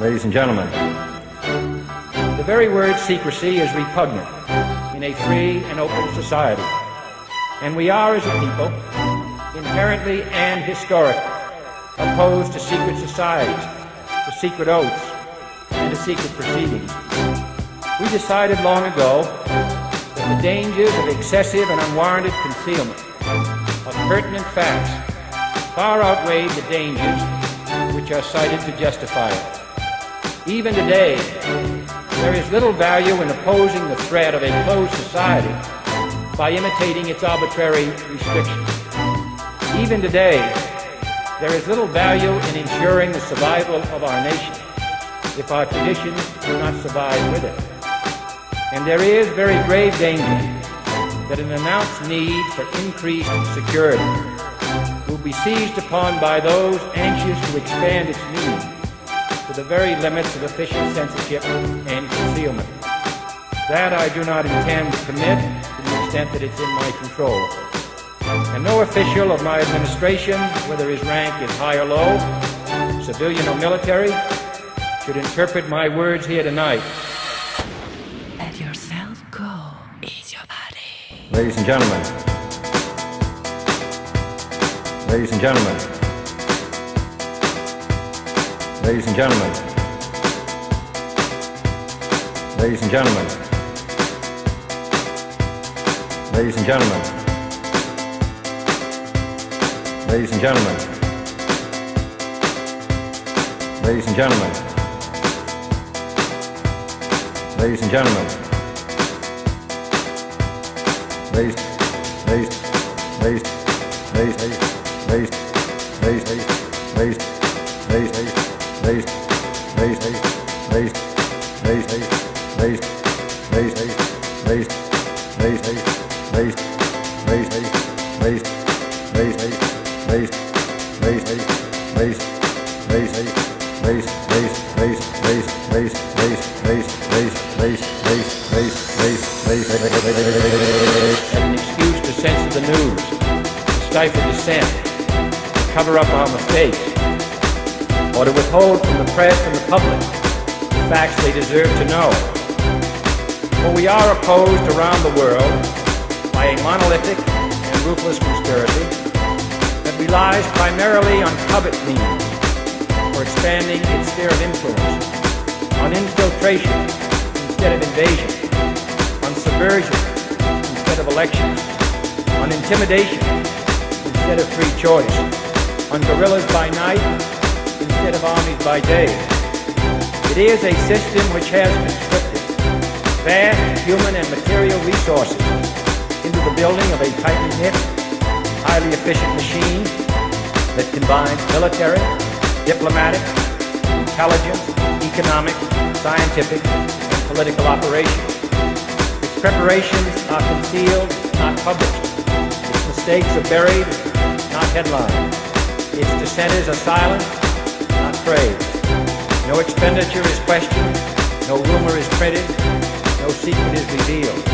Ladies and gentlemen, the very word secrecy is repugnant in a free and open society. And we are, as a people, inherently and historically opposed to secret societies, to secret oaths, and to secret proceedings. We decided long ago that the dangers of excessive and unwarranted concealment of pertinent facts far outweighed the dangers which are cited to justify it. Even today, there is little value in opposing the threat of a closed society by imitating its arbitrary restrictions. Even today, there is little value in ensuring the survival of our nation if our traditions do not survive with it. And there is very grave danger that an announced need for increased security will be seized upon by those anxious to expand its meaning to the very limits of official censorship and concealment. That I do not intend to permit to the extent that it's in my control. And no official of my administration, whether his rank is high or low, civilian or military, should interpret my words here tonight. Let yourself go. Ease your body. Ladies and gentlemen. Ladies and gentlemen. Ladies and gentlemen. Ladies and gentlemen. Ladies and gentlemen. Ladies and gentlemen. Ladies and gentlemen. Ladies and gentlemen. Ladies, ladies, ladies, ladies, ladies, ladies, ladies, ladies, ladies, ladies, ladies, ladies, ladies, ladies, ladies, ladies, ladies, as an excuse to censor the news, to stifle dissent, to cover up our mistakes, or to withhold from the press and the public the facts they deserve to know. For we are opposed around the world by a monolithic and ruthless conspiracy that relies primarily on covert means for expanding its sphere of influence, on infiltration instead of invasion, on subversion instead of elections, on intimidation instead of free choice, on guerrillas by night instead of armies by day. It is a system which has conscripted vast human and material resources into the building of a tightly knit, highly efficient machine that combines military, diplomatic, intelligence, economic, scientific, and political operations. Its preparations are concealed, not published. Its mistakes are buried, not headlined. Its dissenters are silent, not praised. No expenditure is questioned, no rumor is printed, no secret is revealed.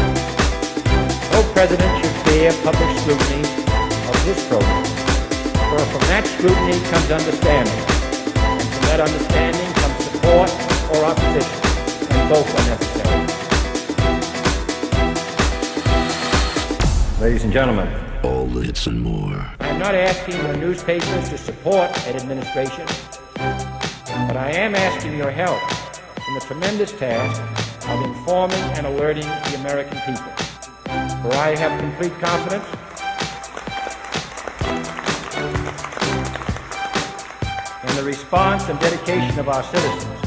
No president should fear public scrutiny of his program, for from that scrutiny comes understanding, and from that understanding comes support or opposition, and both are necessary. Ladies and gentlemen, all the hits and more. I'm not asking your newspapers to support an administration, but I am asking your help in the tremendous task of informing and alerting the American people. For I have complete confidence in the response and dedication of our citizens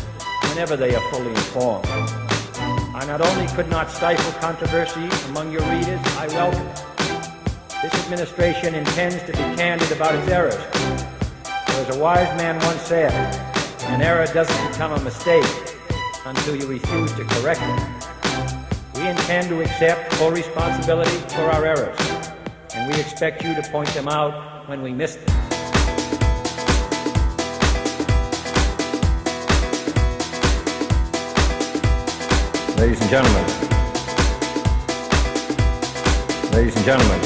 whenever they are fully informed. I not only could not stifle controversy among your readers, I welcome it. This administration intends to be candid about its errors. For as a wise man once said, an error doesn't become a mistake until you refuse to correct it. We intend to accept full responsibility for our errors, and we expect you to point them out when we miss them. Ladies and gentlemen, ladies and gentlemen,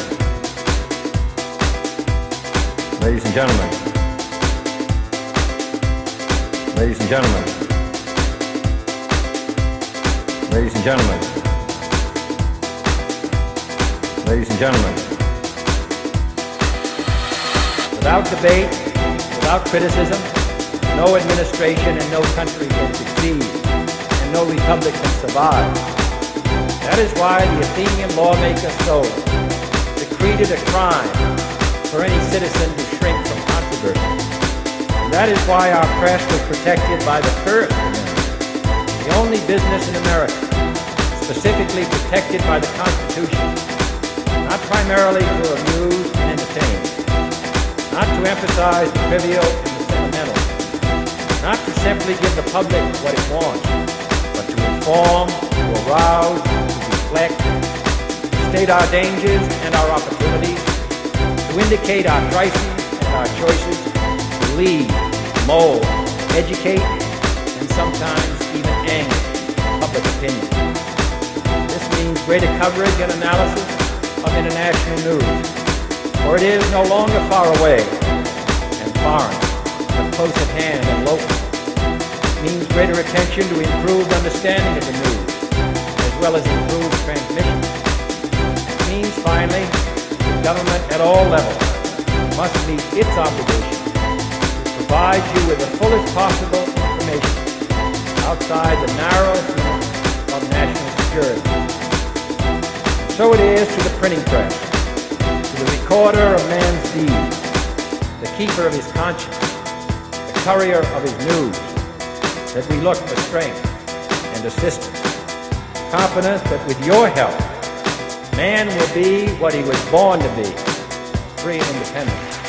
ladies and gentlemen, ladies and gentlemen, Ladies and gentlemen, ladies and gentlemen, without debate, without criticism, no administration and no country can succeed, and no republic can survive. That is why the Athenian lawmaker Solon decreed it a crime for any citizen to shrink from controversy. And that is why our press was protected by the First Amendment, the only business in America specifically protected by the Constitution, not primarily to amuse and entertain, not to emphasize the trivial and the sentimental, not to simply give the public what it wants, but to inform, to arouse, to reflect, to state our dangers and our opportunities, to indicate our crises and our choices, to lead, mold, educate, and sometimes even anger public opinion. This means greater coverage and analysis of international news, for it is no longer far away and foreign, but close at hand and local. It means greater attention to improved understanding of the news, as well as improved transmission. It means, finally, that government at all levels must meet its obligation to provide you with the fullest possible information outside the narrow limits of national security. So it is to the printing press, to the recorder of man's deeds, the keeper of his conscience, the courier of his news, that we look for strength and assistance, confident that with your help, man will be what he was born to be, free and independent.